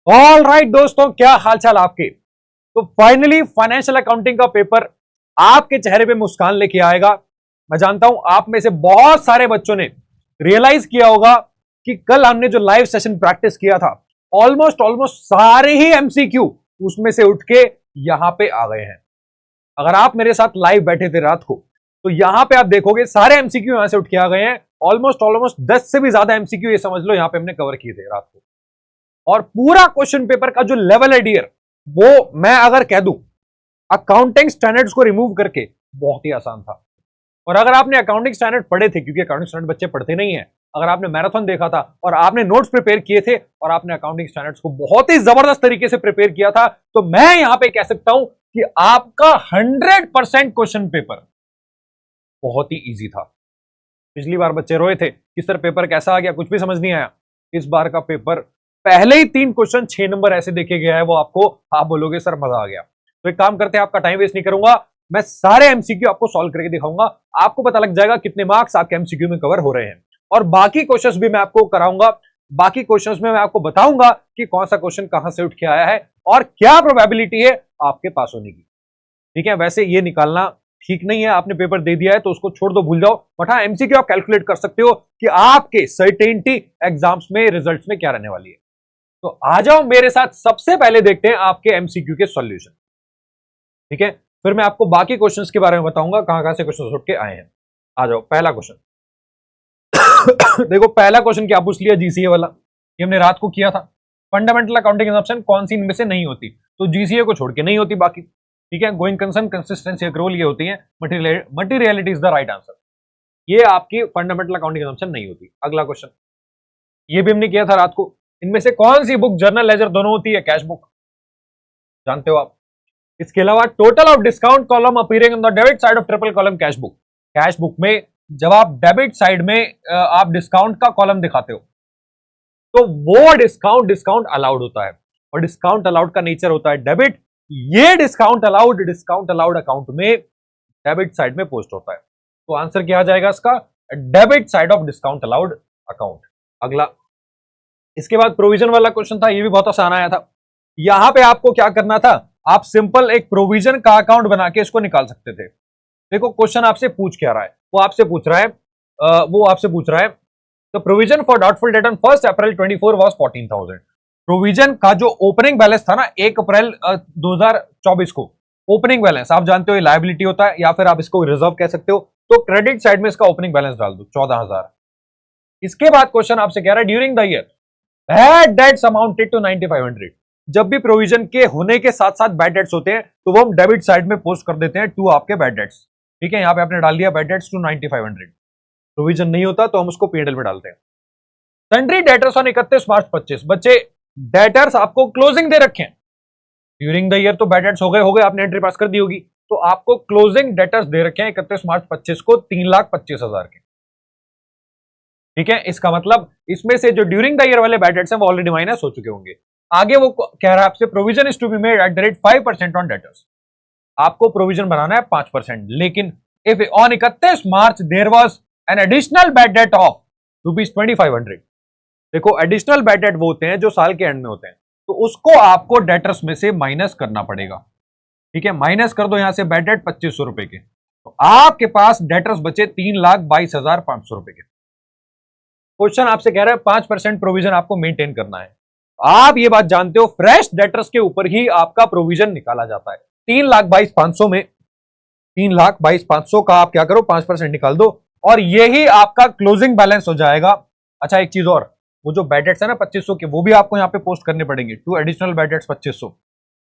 All right दोस्तों, क्या हालचाल आपके। तो फाइनली फाइनेंशियल अकाउंटिंग का पेपर आपके चेहरे पे मुस्कान लेके आएगा। मैं जानता हूं आप में से बहुत सारे बच्चों ने रियलाइज किया होगा कि कल हमने जो लाइव सेशन प्रैक्टिस किया था, ऑलमोस्ट ऑलमोस्ट सारे ही एमसीक्यू उसमें से उठ के यहां पे आ गए हैं। अगर आप मेरे साथ लाइव बैठे थे रात को, तो यहां पे आप देखोगे सारे एमसीक्यू यहां से उठ के आ गए हैं। ऑलमोस्ट ऑलमोस्ट 10 से भी ज्यादा एमसीक्यू ये समझ लो यहां पे हमने कवर किए थे रात को। और पूरा क्वेश्चन पेपर का जो लेवल है डियर, वो मैं अगर कह दूं अकाउंटिंग स्टैंडर्ड्स को रिमूव करके बहुत ही आसान था। और अगर आपने अकाउंटिंग स्टैंडर्ड पढ़े थे, क्योंकि अकाउंटिंग स्टैंडर्ड बच्चे पढ़ते नहीं है, अगर आपने मैराथन देखा था और आपने नोट्स प्रिपेयर किए थे और आपने अकाउंटिंग स्टैंडर्ड्स को बहुत ही जबरदस्त तरीके से प्रिपेयर किया था, तो मैं यहां पे कह सकता हूं कि आपका 100% क्वेश्चन पेपर बहुत ही इजी था। पिछली बार बच्चे रोए थे कि सर पेपर कैसा आ गया, कुछ भी समझ नहीं आया। इस बार का पेपर पहले ही 3 क्वेश्चन 6 नंबर ऐसे देखे गया है, वो आपको आप बोलोगे सर मजा आ गया। तो एक काम करते हैं, आपका टाइम वेस्ट नहीं करूंगा, मैं सारे एमसीक्यू आपको सॉल्व करके दिखाऊंगा। आपको पता लग जाएगा कितने मार्क्स आपके एमसीक्यू में कवर हो रहे हैं। और बाकी क्वेश्चंस भी मैं आपको कराऊंगा। बाकी क्वेश्चंस में मैं आपको बताऊंगा कि कौन सा क्वेश्चन कहां से उठ के आया है और क्या प्रोबेबिलिटी है आपके पास होने की। ठीक है, वैसे ये निकालना ठीक नहीं है, आपने पेपर दे दिया है तो उसको छोड़ दो, भूल जाओ। बट हाँ, एमसीक्यू आप कैलकुलेट कर सकते हो कि आपके सर्टेनिटी एग्जाम्स में रिजल्ट्स में क्या रहने वाली है। तो आ जाओ मेरे साथ, सबसे पहले देखते हैं आपके एमसीक्यू के सॉल्यूशन। ठीक है, फिर मैं आपको बाकी क्वेश्चंस के बारे में बताऊंगा कहां कहां से क्वेश्चंस उठ के आए हैं। आ जाओ पहला क्वेश्चन। देखो पहला क्वेश्चन क्या पूछ लिया, जीसीए वाला, ये हमने रात को किया था। फंडामेंटल अकाउंटिंग असम्पशन कौन सी इनमें से नहीं होती, तो जीसीए को छोड़ के नहीं होती बाकी। ठीक है, गोइंग कंसर्न, कंसिस्टेंसी, एक्रोल ये होती है। Materiality is the right answer, ये आपकी फंडामेंटल अकाउंटिंग असम्पशन नहीं होती। अगला क्वेश्चन ये भी हमने किया था रात को। इनमें से कौन सी बुक जर्नल लेजर दोनों होती है, कैश बुक, जानते हो आप। इसके अलावा total of discount column appearing on the debit side of triple column cash book. Cash book में जब आप डेबिट साइड में आप डिस्काउंट का कॉलम दिखाते हो, तो वो डिस्काउंट डिस्काउंट अलाउड होता है, और डिस्काउंट अलाउड का नेचर होता है डेबिट। ये डिस्काउंट अलाउड अकाउंट में डेबिट साइड में पोस्ट होता है। तो आंसर क्या आ जाएगा इसका, debit side of discount allowed account. अगला, इसके बाद प्रोविजन वाला क्वेश्चन था, ये भी बहुत आसान आया था। यहां पे आपको क्या करना था, आप सिंपल एक प्रोविजन का अकाउंट बना के इसको निकाल सकते थे। देखो क्वेश्चन आपसे पूछ क्या रहा है, वो आपसे पूछ रहा है the provision for doubtful debt on 1 April 24 was 14,000। Provision का जो ओपनिंग बैलेंस था ना 1 अप्रैल 2024 को, ओपनिंग बैलेंस आप जानते हो ये लायबिलिटी होता है, या फिर आप इसको रिजर्व कह सकते हो। तो क्रेडिट साइड में इसका ओपनिंग बैलेंस डाल दो 14,000। इसके बाद क्वेश्चन आपसे कह रहा है during the year bad debts amounted to 9,500। जब भी प्रोविजन के होने के साथ साथ बैड डेट्स होते हैं, तो वो हम डेबिट साइड में पोस्ट कर देते हैं टू आपके बैड डेट्स। ठीक है, यहां पे आपने डाल दिया बैड डेट्स टू 9,500। प्रोविजन नहीं होता तो हम उसको पीएनएल में डालते हैं। सन्ड्री डेटर्स ऑन 31 मार्च 25। बच्चे डेटर्स आपको क्लोजिंग दे रखे हैं ड्यूरिंग द ईयर, तो बैड डेट्स हो गए, आपने एंट्री पास कर दी होगी। तो आपको क्लोजिंग डेटर्स दे रखे हैं 31 मार्च 25 को 3,25,000 के। ठीक है, इसका मतलब इसमें से जो ड्यूरिंग द ईयर वाले बैड डेट्स हैं वो ऑलरेडी माइनस हो चुके होंगे। आगे वो कह रहा है आपसे provision is to be made at the rate 5% on debtors. आपको प्रोविजन बनाना है 5%, लेकिन if on 31 March there was an additional bad debt of ₹2,500। देखो एडिशनल बैड डेट वो होते हैं जो साल के एंड में होते हैं, तो उसको आपको डेटर्स में से माइनस करना पड़ेगा। ठीक है, माइनस कर दो यहां से बैड डेट 2,500 रुपए के, तो आपके पास डेटर्स बचे 3,22,500 के। क्वेश्चन आपसे कह रहा है 5% प्रोविजन आपको मेंटेन करना है। आप ये बात जानते हो फ्रेश डेटर्स के ऊपर ही आपका प्रोविजन निकाला जाता है। 3,22,500 में 3,22,500 का आप क्या करो 5% निकाल दो, और यही आपका क्लोजिंग बैलेंस हो जाएगा। अच्छा एक चीज और, वो जो बैड डेट्स है ना 2,500 के, वो भी आपको यहाँ पे पोस्ट करने पड़ेंगे, टू एडिशनल बैड डेट्स 2,500।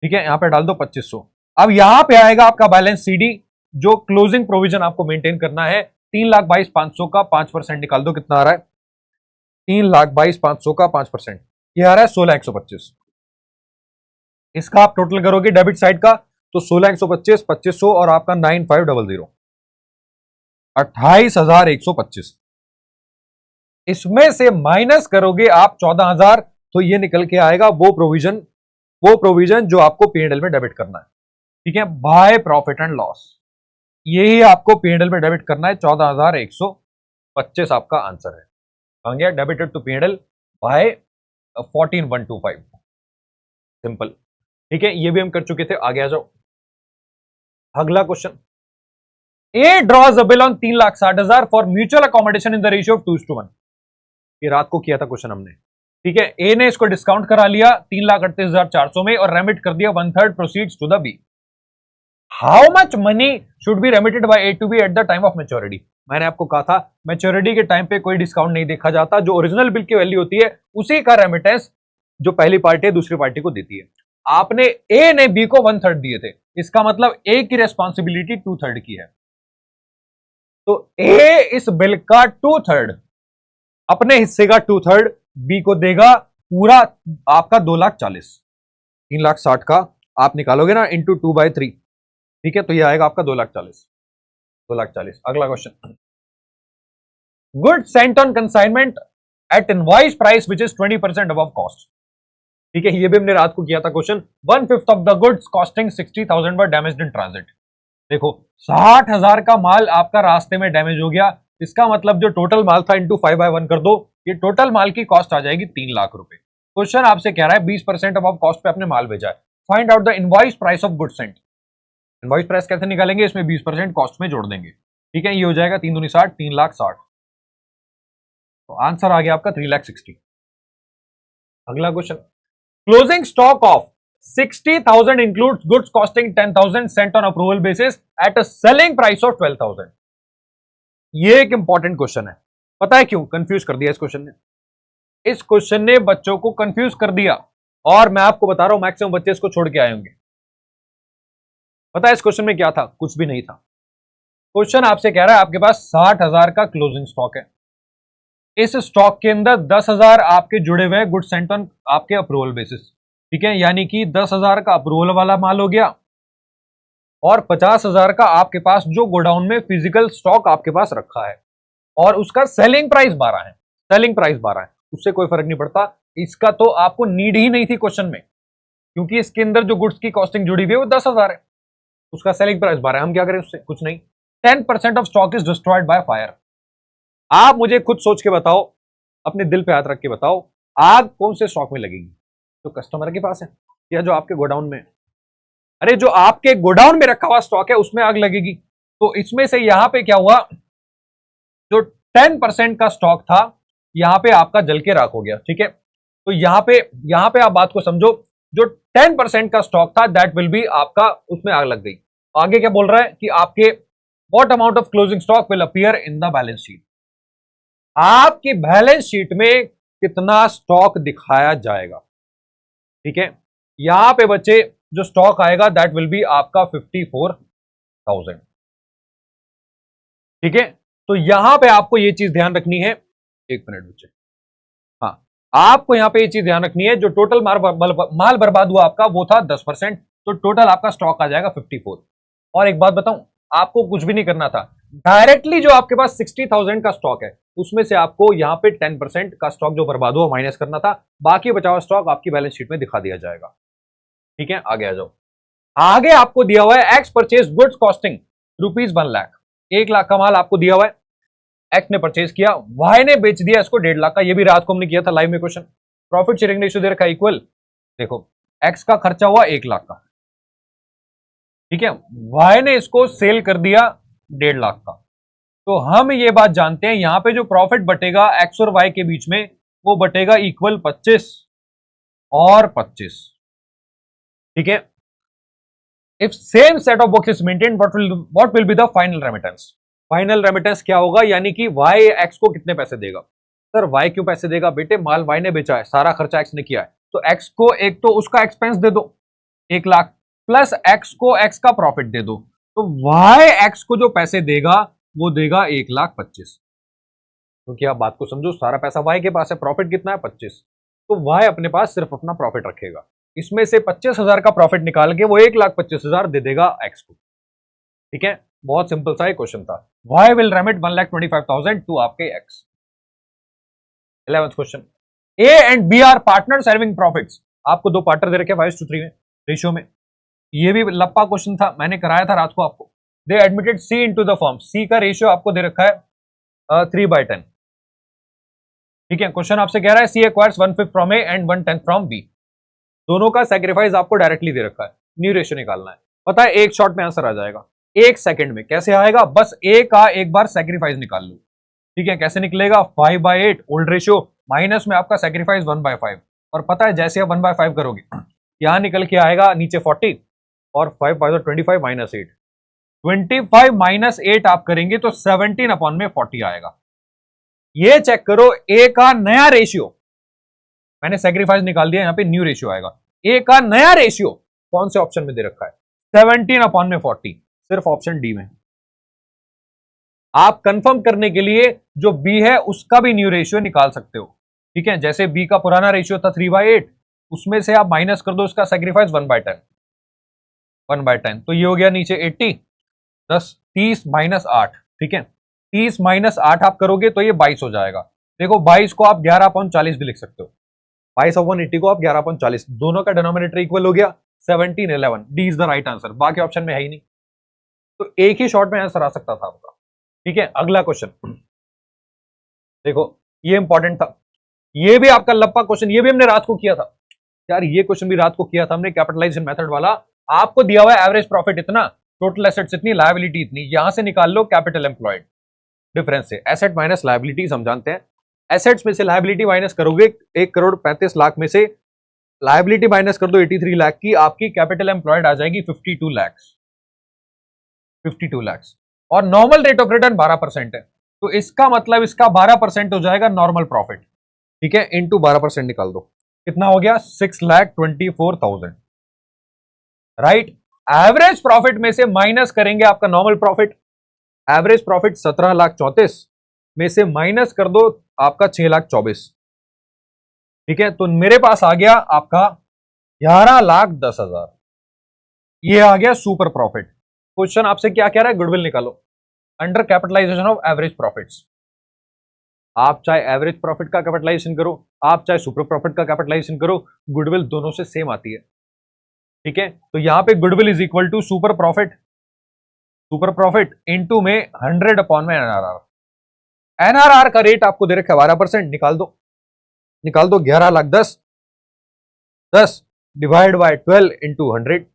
ठीक है, यहाँ पे डाल दो 2,500। अब यहां पे आएगा आपका बैलेंस सीडी, जो क्लोजिंग प्रोविजन आपको मेंटेन करना है। 3,22,500 का 5% निकाल दो, कितना आ रहा है, 3,22,500 का 5%, ये आ रहा है 16,125। इसका आप टोटल करोगे डेबिट साइड का, तो 16,125, 2,500 और आपका 9,500, 28,125। इसमें से माइनस करोगे आप 14,000, तो ये निकल के आएगा वो प्रोविजन जो आपको पीएनएल में डेबिट करना है। ठीक है, बाय प्रॉफिट एंड लॉस, यही आपको पीएनएल में डेबिट करना है। 14,125 आपका आंसर है। Debited to PNL by 14,125। Simple. ठीक है, ये भी हम कर चुके थे। आगे आ जाओ, अगला question. A draws a bill on 3,60,000 for mutual accommodation in the ratio of 2:1। ये रात को किया था क्वेश्चन हमने। ठीक है, ए ने इसको डिस्काउंट करा लिया 3,38,400 में और रेमिट कर दिया 1/3 proceeds to the B. How much money should be remitted by A to B at the time of maturity. मैंने आपको कहा था मैच्योरिटी के टाइम पे कोई डिस्काउंट नहीं देखा जाता, जो ओरिजिनल बिल की वैल्यू होती है उसी का रेमिटेंस जो पहली पार्टी है दूसरी पार्टी को देती है। आपने ए ने बी को 1/3 दिए थे, इसका मतलब ए की रेस्पॉन्सिबिलिटी 2/3 की है। तो ए इस बिल का 2/3 अपने हिस्से का 2/3 बी को देगा, पूरा आपका 2,40,000। 3,60,000 का आप निकालोगे ना इंटू 2/3, ठीक है, तो ये आएगा आपका 2,40,000। 2,40,000। अगला question. Good sent on consignment at invoice price which is 20% above cost. ठीक है, ये भी हमने रात को किया था question. 1/5 of the goods costing 60,000 were damaged in transit. देखो 60,000 का माल आपका रास्ते में डैमेज हो गया, इसका मतलब जो टोटल माल था इंटू 5/1 कर दो, ये टोटल माल की कॉस्ट आ जाएगी 3 लाख रुपए। क्वेश्चन आपसे कह रहा है 20% अबव कॉस्ट पे आपने माल भेजा है, find out the invoice price of good sent. Invoice price कैसे निकालेंगे, इसमें 20% कॉस्ट में जोड़ देंगे। ठीक है, ये हो जाएगा 3 दूनी 60, 3,60,000। तो आंसर आ गया आपका 3,60,000। अगला question. Closing stock of 60,000 includes goods costing 10,000 sent on approval basis at a selling price of 12,000। ये एक इंपॉर्टेंट क्वेश्चन है। पता है क्यों कंफ्यूज कर दिया इस क्वेश्चन ने? इस क्वेश्चन ने बच्चों को कंफ्यूज कर दिया, और मैं आपको बता रहा हूं मैक्सिमम बच्चे इसको छोड़ के आए होंगे। पता है इस क्वेश्चन में क्या था? कुछ भी नहीं था। क्वेश्चन आपसे कह रहा है आपके पास 60,000 का क्लोजिंग स्टॉक है, इस स्टॉक के अंदर 10,000 आपके जुड़े हुए गुड सेंट ऑन आपके अप्रूवल बेसिस। ठीक है, यानी कि 10,000 का अप्रूवल वाला माल हो गया, और 50,000 का आपके पास जो गोडाउन में फिजिकल स्टॉक आपके पास रखा है, और उसका सेलिंग प्राइस 12 है। सेलिंग प्राइस 12 है, उससे कोई फर्क नहीं पड़ता। इसका तो आपको नीड ही नहीं थी क्वेश्चन में, क्योंकि इसके अंदर जो गुड्स की कॉस्टिंग जुड़ी हुई है वो 10,000 है, उसका सेलिंग प्राइस 12 है। हम क्या करें उससे? कुछ नहीं। 10% of stock is destroyed by fire. आप मुझे खुद सोच के बताओ, अपने दिल पे हाथ रख के बताओ, आग कौन से स्टॉक में लगेगी? जो कस्टमर के पास है या जो आपके गोडाउन में? अरे जो आपके गोडाउन में रखा हुआ स्टॉक है उसमें आग लगेगी। तो इसमें से यहां पे क्या हुआ, जो 10% का स्टॉक था यहां पे आपका जल के राख हो गया। ठीक है, तो यहां पे आप बात को समझो, जो 10% का स्टॉक था दैट विल बी आपका, उसमें आग लग गई। आगे क्या बोल रहा है कि आपके what amount of closing stock will appear in the balance sheet. आपकी बैलेंस शीट में कितना स्टॉक दिखाया जाएगा। ठीक है, यहां पे बच्चे जो स्टॉक आएगा दैट विल बी आपका 54,000। ठीक है, तो यहां पे आपको ये चीज ध्यान रखनी है, एक मिनट बच्चे, हाँ, आपको यहां पे ये चीज ध्यान रखनी है, जो टोटल माल बर्बाद हुआ आपका वो था 10%, तो टोटल आपका स्टॉक आ जाएगा 54। और एक बात बताऊं, आपको कुछ भी नहीं करना था, डायरेक्टली जो आपके पास 60,000 का स्टॉक है उसमें से आपको यहां पे 10% का स्टॉक जो बर्बाद हुआ माइनस करना था, बाकी बचा हुआ स्टॉक आपकी बैलेंस शीट में दिखा दिया जाएगा। ठीक है, आगे आ जाओ। आगे आपको दिया हुआ है एक्स परचेज गुड्स कॉस्टिंग ₹1,00,000। 1,00,000 का माल आपको दिया हुआ है, एक्स ने परचेज किया, वाई ने बेच दिया इसको 1,50,000 का। ये भी रात को हमने किया था लाइव में क्वेश्चन। प्रॉफिट शेयरिंग रेशियो दे रखा है इक्वल। देखो एक्स का खर्चा हुआ 1,00,000 का, ठीक है, वाई ने इसको सेल कर दिया 1,50,000 का। तो हम ये बात जानते हैं यहां पे जो प्रॉफिट बटेगा एक्स और वाई के बीच में वो बटेगा इक्वल 25 और 25। ठीक है, if same set of books is maintained what will be the final remittance. Final remittance क्या होगा, यानी कि वाई एक्स को कितने पैसे देगा। सर वाई क्यों पैसे देगा? बेटे माल वाई ने बेचा है, सारा खर्चा एक्स ने किया है, तो एक्स को एक तो उसका एक्सपेंस दे दो 1,00,000, प्लस एक्स को एक्स का प्रॉफिट दे दो, तो वाई एक्स को जो पैसे देगा वो देगा 1,25,000। क्योंकि आप बात को समझो, सारा पैसा वाई के पास है, प्रॉफिट कितना है 25, तो वाई अपने पास सिर्फ अपना प्रॉफिट रखेगा, इसमें से 25,000 का प्रॉफिट निकाल के वो 1,25,000 दे देगा एक्स को। ठीक है, बहुत सिंपल सा क्वेश्चन था। वाई विल रेमिट 1,25,000 टू आपके X. 11th question. A and B are partner serving profits. आपको दो पार्टनर दे रखे 5:3 में रेशियो में। ये भी लप्पा क्वेश्चन था, मैंने कराया था रात को आपको। They admitted C into the firm, C का रेशियो आपको दे रखा है 3/10। ठीक है, क्वेश्चन आपसे कह रहा है C acquires 1/5 from A and 1/10 from B. दोनों का सेक्रीफाइस आपको डायरेक्टली दे रखा है, न्यू रेशियो निकालना है। पता है एक शॉट में आंसर आ जाएगा, एक सेकंड में। कैसे आएगा? बस ए का एक बार सेक्रीफाइस निकाल लो। ठीक है, कैसे निकलेगा? 5/8 ओल्ड रेशियो माइनस में आपका सेक्रीफाइस 1/5। और पता है जैसे आप 1/5 करोगे यहां निकल के आएगा नीचे 40 और 5 25 माइनस 8, 25 माइनस 8 आप करेंगे तो 17/40 आएगा। ये चेक करो ए का नया रेशियो, मैंने सेक्रीफाइस निकाल दिया, यहां पे न्यू रेशियो आएगा। ए का नया रेशियो कौन से ऑप्शन में दे रखा है? 17/40, सिर्फ ऑप्शन डी में। आप कंफर्म करने के लिए जो बी है उसका भी न्यू रेशियो निकाल सकते हो। ठीक है, जैसे बी का पुराना रेशियो था 3/8, उसमें से आप माइनस कर दो उसका सेक्रीफाइस 1/10, 1/10 तो ये हो गया नीचे 80, 30 माइनस 8। ठीक है, 30 माइनस 8 आप करोगे तो ये 22 हो जाएगा। देखो 22 को आप 11/40 भी लिख सकते हो, 22/80 को आप 11/40, दोनों का डिनोमिनेटर इक्वल हो गया 1711। D is the right answer, बाकी ऑप्शन में है ही नहीं, तो एक ही शॉट में आंसर आ सकता था आपका। ठीक है, अगला क्वेश्चन देखो, ये इंपॉर्टेंट था, ये भी आपका लप्पा क्वेश्चन, ये भी हमने रात को किया था यार, ये क्वेश्चन भी रात को किया था हमने, कैपिटलाइजेशन मेथड वाला। आपको दिया हुआ है एवरेज प्रॉफिट इतना, टोटल एसेट्स इतनी, लायबिलिटी इतनी, यहां से निकाल लो कैपिटल एम्प्लॉयड डिफरेंस से। एसेट माइनस लायबिलिटीज हम जानते हैं, एसेट्स में से लायबिलिटी माइनस करोगे 1,35,00,000 में से लायबिलिटी माइनस कर दो 83 लाख की, आपकी कैपिटल एम्प्लॉयड आ जाएगी 52 लाख, 52 लाख। और नॉर्मल रेट ऑफ रिटर्न 12% है, तो इसका मतलब इसका 12% हो जाएगा नॉर्मल प्रॉफिट। ठीक है, इंटू 12% निकाल दो, कितना हो गया? 6,24,000। राइट, एवरेज प्रॉफिट में से माइनस करेंगे आपका नॉर्मल प्रॉफिट, एवरेज प्रॉफिट 17,34,00,000 में से माइनस कर दो आपका 6,24,00,000। ठीक है, तो मेरे पास आ गया आपका 11,10,000, ये आ गया सुपर प्रॉफिट। क्वेश्चन आपसे क्या कह रहा है? गुडविल निकालो under capitalisation of average profits. आप चाहे एवरेज प्रॉफिट का कैपिटलाइजेशन करो, आप चाहे सुपर प्रॉफिट का कैपिटलाइजेशन करो, गुडविल दोनों से सेम आती है। ठीक है, तो यहां पे goodwill is equal to super profit, super profit into में 100 में एनआरआर। एनआरआर का रेट आपको दे रखा है 12%, निकाल दो, निकाल दो 11,10,000, 10 डिवाइड बाय 12 इंटू 100,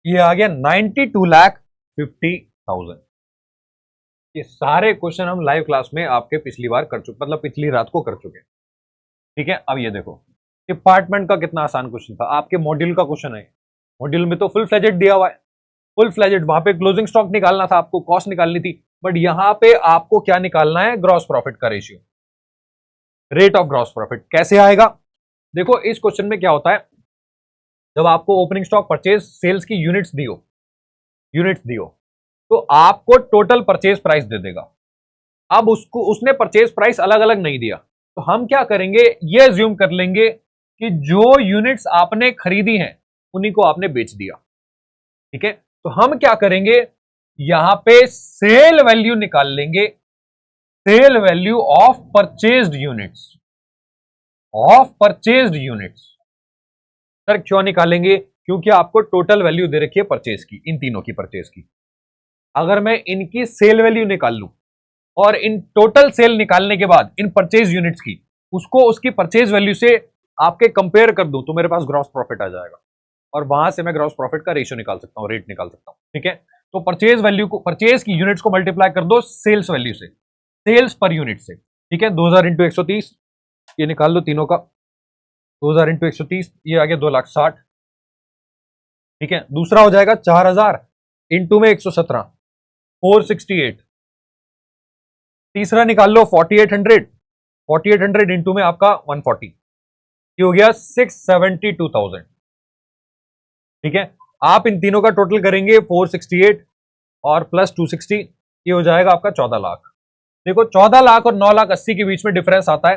ये आ गया 92,50,000। ये सारे क्वेश्चन हम लाइव क्लास में आपके पिछली बार कर चुके, मतलब पिछली रात को कर चुके। ठीक है, अब ये देखो डिपार्टमेंट का कितना आसान क्वेश्चन था, आपके मॉड्यूल का क्वेश्चन है। मॉड्यूल में तो फुल फ्लेजेड दिया हुआ है, फुल फ्लेजेड, वहां पे क्लोजिंग स्टॉक निकालना था आपको, कॉस्ट निकालनी थी, बट यहां पे आपको क्या निकालना है? ग्रॉस प्रॉफिट का ratio, rate of gross profit. कैसे आएगा? देखो इस क्वेश्चन में क्या होता है, जब आपको ओपनिंग स्टॉक परचेज सेल्स की यूनिट्स दियो, तो आपको टोटल परचेज प्राइस दे देगा। अब उसने परचेज प्राइस अलग अलग नहीं दिया, तो हम क्या करेंगे, ये अज्यूम कर लेंगे कि जो यूनिट्स आपने खरीदी हैं उन्हीं को आपने बेच दिया। ठीक है, तो हम क्या करेंगे, यहां पे सेल वैल्यू निकाल लेंगे, sale value of purchased units, of purchased units. Sir क्यों निकालेंगे? क्योंकि आपको टोटल वैल्यू दे रखी है परचेज की, इन तीनों की परचेज की। अगर मैं इनकी सेल वैल्यू निकाल लूं और इन टोटल सेल निकालने के बाद इन परचेज यूनिट्स की उसको उसकी परचेज वैल्यू से आपके कंपेयर कर दूं, तो मेरे पास ग्रॉस प्रॉफिट आ जाएगा, और वहां से मैं ग्रॉस प्रॉफिट का रेशियो निकाल सकता हूं, रेट निकाल सकता हूं। ठीक है, तो परचेज वैल्यू को, परचेज की यूनिट्स को मल्टीप्लाई कर दो सेल्स वैल्यू से, सेल्स पर यूनिट से। ठीक है, 2000 इंटू 130, ये निकाल लो तीनों का, 2000 इंटू 130, ये आ गया 2,60,000। ठीक है, दूसरा हो जाएगा 4000 इंटू में 117, 468। तीसरा निकाल लो 4800, 4800 इंटू में आपका 140, ये हो गया 672,000। ठीक है, आप इन तीनों का टोटल करेंगे 468 और प्लस 260, ये हो जाएगा आपका 14 लाख। देखो 14 लाख और 9,80,000 के बीच में डिफरेंस आता है,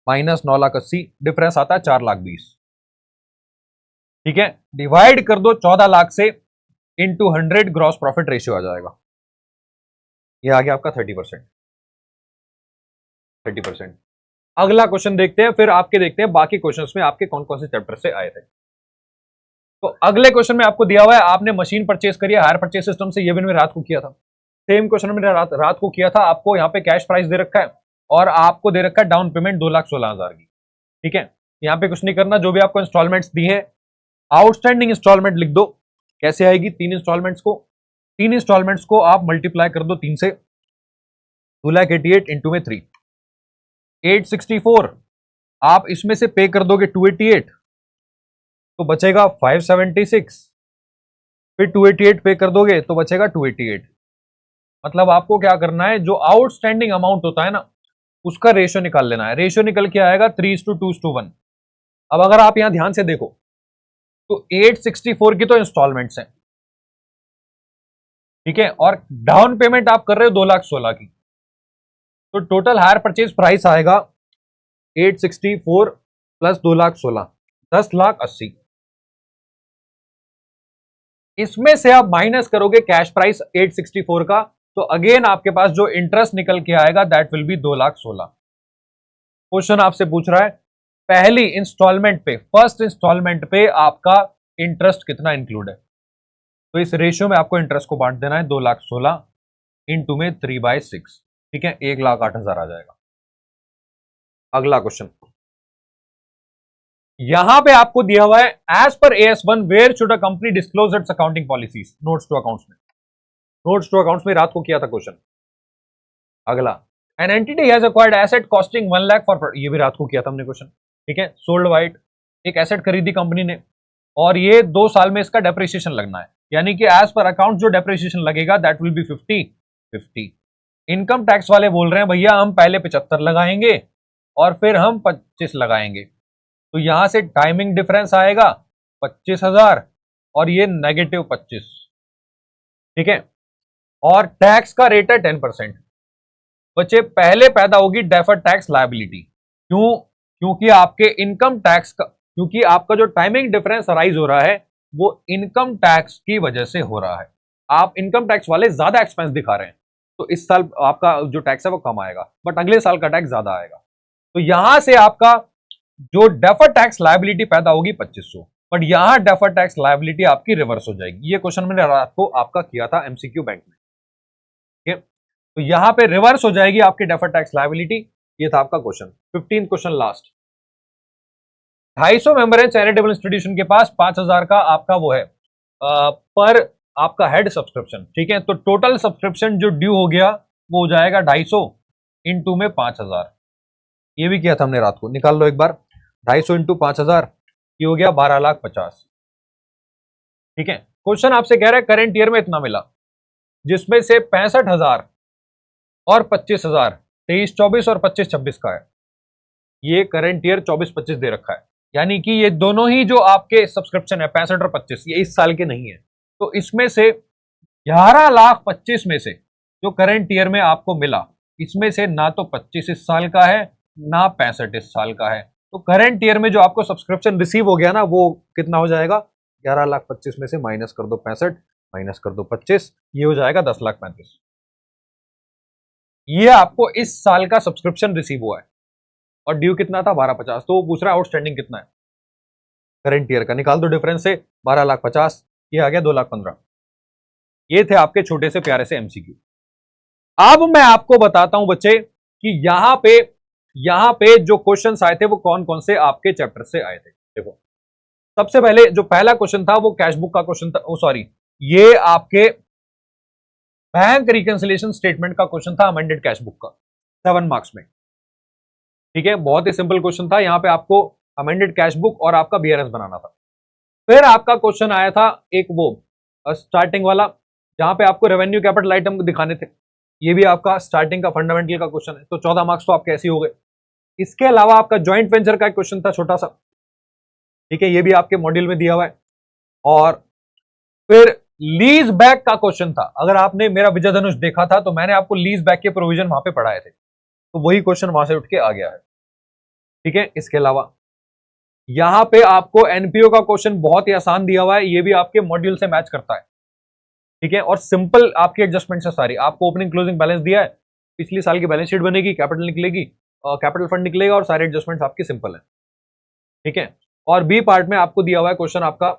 माइनस 9,80,000, डिफरेंस आता है 4,20,000। ठीक है, डिवाइड कर दो 14 लाख से इंटू 100, ग्रॉस प्रॉफिट रेशियो आ जाएगा, ये आ गया आपका 30%, 30%। अगला क्वेश्चन देखते हैं, फिर आपके देखते हैं बाकी क्वेश्चंस में आपके कौन कौन से चैप्टर से आए थे। तो अगले क्वेश्चन में आपको दिया हुआ है, आपने मशीन परचेस करी है हायर परचेस सिस्टम से, ये भी मैंने रात को किया था, सेम क्वेश्चन मैंने रात को किया था। आपको यहाँ पे कैश प्राइस दे रखा है और आपको दे रखा है डाउन पेमेंट 2,16,000 की। ठीक है, यहाँ पे कुछ नहीं करना, जो भी आपको इंस्टॉलमेंट्स दी है आउटस्टैंडिंग इंस्टॉलमेंट लिख दो। कैसे आएगी? 3 इंस्टॉलमेंट्स को आप मल्टीप्लाई कर दो 3 से, 2,88,000 इंटू में 3, 864 आप इसमें से पे कर दोगे 288 तो बचेगा 576, फिर 288 पे कर दोगे तो बचेगा 288। मतलब आपको क्या करना है, जो आउटस्टैंडिंग अमाउंट होता है ना उसका रेशियो निकाल लेना है। रेशियो निकल के आएगा 3:2:1। अब अगर आप यहां ध्यान से देखो तो 864 की तो इंस्टॉलमेंट्स हैं, ठीक है, और डाउन पेमेंट आप कर रहे हो 2,16,000 की, तो टोटल हायर परचेज प्राइस आएगा 864 प्लस 2,16,000, 10,80,000। इसमें से आप माइनस करोगे कैश प्राइस 864 का, तो अगेन आपके पास जो इंटरेस्ट निकल के आएगा दैट विल बी 2,16,000। क्वेश्चन आपसे पूछ रहा है पहली इंस्टॉलमेंट पे, फर्स्ट इंस्टॉलमेंट पे आपका इंटरेस्ट कितना इंक्लूड है, तो इस रेशियो में आपको इंटरेस्ट को बांट देना है 2,16,000 इंटू में 3/6, ठीक है, 1,08,000 आ जाएगा। अगला क्वेश्चन यहां पे आपको दिया हुआ है as per AS1 where should a company disclose its accounting policies, notes to accounts में। नोट्स टू अकाउंट्स में रात को किया था क्वेश्चन। अगला an entity has acquired asset costing 1 lakh for, ये भी रात को किया था हमने क्वेश्चन, ठीक है। सोल्ड वाइट, एक एसेट खरीदी कंपनी ने और ये 2 साल में इसका डेप्रिसिएशन लगना है, यानी कि एज पर अकाउंट जो डेप्रिसिएशन लगेगा that will be 50। Income tax वाले बोल रहे हैं भैया हम पहले 75 लगाएंगे और फिर हम 25 लगाएंगे, तो यहां से टाइमिंग डिफरेंस आएगा 25,000 और ये -25, ठीक है, और टैक्स का रेट है 10%। बच्चे पहले पैदा होगी डेफर्ड टैक्स लायबिलिटी, क्यों? क्योंकि आपके इनकम टैक्स का, क्योंकि आपका जो टाइमिंग डिफरेंस अराइज हो रहा है वो इनकम टैक्स की वजह से हो रहा है। आप इनकम टैक्स वाले ज्यादा एक्सपेंस दिखा रहे हैं, तो इस साल आपका जो टैक्स है वो कम आएगा, बट अगले साल का टैक्स ज्यादा आएगा। तो यहां से आपका जो डेफर्ड टैक्स लायबिलिटी पैदा होगी 2500, बट यहां डेफर्ड टैक्स लायबिलिटी आपकी रिवर्स हो जाएगी। ये क्वेश्चन मैंने रात को आपका किया था MCQ बैंक में, ठीक है, तो यहां पे रिवर्स हो जाएगी आपकी डेफर्ड टैक्स लायबिलिटी। ये था आपका क्वेश्चन। 15 question last. 250 मेंबर है चैरिटेबल इंस्टीट्यूशन के पास, 5,000 का आपका वो है पर आपका हेड सब्सक्रिप्शन, ठीक है, तो टोटल सब्सक्रिप्शन जो ड्यू हो गया वो हो जाएगा 250 इंटू में 5,000। ये भी किया था हमने रात को, निकाल लो एक बार। 250 इंटू 5,000 ये हो गया 12,50,000, ठीक है। क्वेश्चन आपसे कह रहा है करेंट ईयर में इतना मिला, जिसमें से 65,000 और 25,000 23-24 और 25-26 का है। ये करंट ईयर 24-25 दे रखा है, यानी कि ये दोनों ही जो आपके सब्सक्रिप्शन है 65 और 25 ये इस साल के नहीं है। तो इसमें से 11,25,000 में से जो करंट ईयर में आपको मिला, इसमें से ना तो 25 इस साल का है ना 65 इस साल का है, तो करंट ईयर में जो आपको सब्सक्रिप्शन रिसीव हो गया ना वो कितना हो जाएगा? 11,25,000 में से माइनस कर दो 65, माइनस कर दो 25, ये हो जाएगा 10,35,000। ये आपको इस साल का सब्सक्रिप्शन रिसीव हुआ है और ड्यू कितना था? 12,50,000। तो पूछ रहा है आउटस्टैंडिंग कितना है करंट ईयर का, निकाल दो डिफरेंस से, 12,50,000 ये आ गया 2,15,000। ये थे आपके छोटे से प्यारे से MCQ। अब मैं आपको बताता हूं बच्चे कि यहां पे जो क्वेश्चंस आए थे वो कौन कौन से आपके चैप्टर से आए थे। देखो सबसे पहले जो पहला क्वेश्चन था वो कैश बुक का क्वेश्चन था, सॉरी ये आपके बैंक रिकंसिलिएशन स्टेटमेंट का क्वेश्चन था, अमेंडेड कैश बुक का, 7 मार्क्स में, ठीक है, बहुत ही सिंपल क्वेश्चन था। यहां पे आपको अमेंडेड कैश बुक और आपका BRS बनाना था। फिर आपका क्वेश्चन आया था एक वो स्टार्टिंग वाला, जहां पे आपको रेवेन्यू कैपिटल आइटम दिखाने थे, ये भी आपका स्टार्टिंग का फंडामेंटल का क्वेश्चन है, तो 14 मार्क्स तो आपके ऐसे हो गए। इसके अलावा आपका ज्वाइंट वेंचर का एक क्वेश्चन था छोटा सा, ठीक है, ये भी आपके मॉड्यूल में दिया हुआ है। और फिर लीज बैक का क्वेश्चन था, अगर आपने मेरा विजय धनुष देखा था तो मैंने आपको लीज बैक के प्रोविजन वहां पे पढ़ाए थे, तो वही क्वेश्चन वहां से उठ के आ गया है, ठीक है। इसके अलावा यहां पे आपको NPO का क्वेश्चन बहुत ही आसान दिया हुआ है, ये भी आपके मॉड्यूल से मैच करता है, ठीक है, और सिंपल आपकी एडजस्टमेंट है सारी। आपको ओपनिंग क्लोजिंग बैलेंस दिया है, पिछली साल की बैलेंस शीट बनेगी, कैपिटल निकलेगी, कैपिटल फंड निकलेगा और सारे एडजस्टमेंट्स आपके सिंपल है, ठीक है। और बी पार्ट में आपको दिया हुआ है क्वेश्चन आपका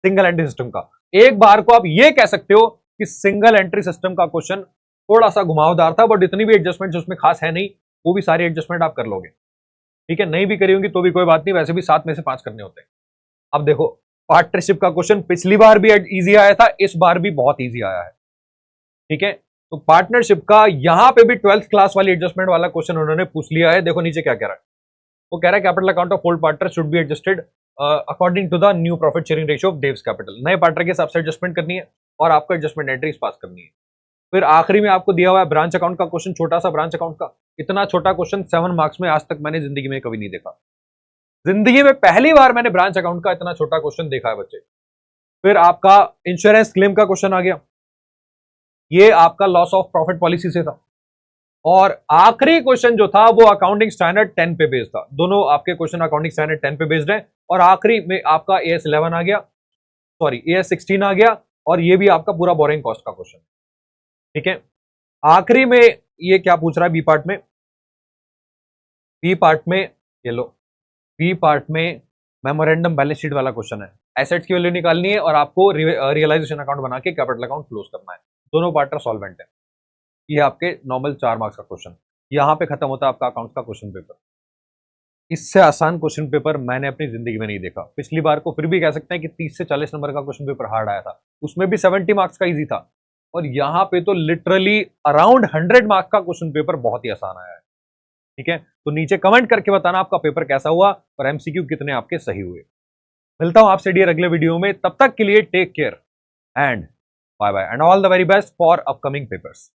सिंगल एंट्री सिस्टम का। एक बार को आप ये कह सकते हो कि सिंगल एंट्री सिस्टम का क्वेश्चन थोड़ा सा घुमावदार था, बट इतनी भी एडजस्टमेंट उसमें खास है नहीं, वो भी सारी एडजस्टमेंट आप कर लोगे, ठीक है, नहीं भी करी होंगी तो भी कोई बात नहीं, वैसे भी 7 में से 5 करने होते हैं। अब देखो पार्टनरशिप का क्वेश्चन पिछली बार भी इजी आया था, इस बार भी बहुत इजी आया है। ठीक है, तो पार्टनरशिप का यहां पे भी 12th क्लास वाली एडजस्टमेंट वाला क्वेश्चन उन्होंने पूछ लिया है। देखो नीचे क्या कह रहा है, वो कह रहा है capital account of old partner should be adjusted according to the new profit sharing ratio of Dev's capital. नए पार्टनर के हिसाब से एडजस्टमेंट करनी है और आपको एडजस्टमेंट एंट्रीज पास करनी है। फिर आखिरी में आपको दिया हुआ है ब्रांच अकाउंट का क्वेश्चन, छोटा सा ब्रांच अकाउंट का। इतना छोटा क्वेश्चन 7 मार्क्स में आज तक मैंने जिंदगी में कभी नहीं देखा। जिंदगी में पहली बार मैंने ब्रांच अकाउंट का इतना छोटा क्वेश्चन देखा है बच्चे। फिर आपका इंश्योरेंस क्लेम का क्वेश्चन आ गया, ये आपका लॉस ऑफ प्रॉफिट पॉलिसी से था। और आखिरी क्वेश्चन जो था वो अकाउंटिंग स्टैंडर्ड 10 पे बेस्ड था। दोनों आपके क्वेश्चन अकाउंटिंग स्टैंडर्ड 10 पे बेस्ड है। और आखिरी में आपका AS 11 आ गया, सॉरी AS 16 आ गया, और ये भी आपका पूरा बोरिंग कॉस्ट का क्वेश्चन। ठीक है, आखिरी में ये क्या पूछ रहा है बी पार्ट में, बी पार्ट में ये लो, बी पार्ट में मेमोरेंडम बैलेंस शीट वाला क्वेश्चन है। एसेट्स की वैल्यू निकालनी है और आपको रियलाइजेशन अकाउंट बना के कैपिटल अकाउंट क्लोज करना है। दोनों पार्टनर सॉल्वेंट है। ये आपके नॉर्मल 4 मार्क्स का क्वेश्चन, यहां पे खत्म होता है आपका अकाउंट्स का क्वेश्चन पेपर। इससे आसान क्वेश्चन पेपर मैंने अपनी जिंदगी में नहीं देखा। पिछली बार को फिर भी कह सकते हैं कि 30 से 40 नंबर का क्वेश्चन पेपर हार्ड आया था, उसमें भी 70 मार्क्स का इजी था। और यहां पे तो लिटरली अराउंड 100 मार्क्स का क्वेश्चन पेपर बहुत ही आसान आया है। ठीक है, तो नीचे कमेंट करके बताना आपका पेपर कैसा हुआ और एमसीक्यू कितने आपके सही हुए। मिलता हूं आपसे डियर अगले वीडियो में, तब तक के लिए take care and bye bye and all the very best for upcoming papers.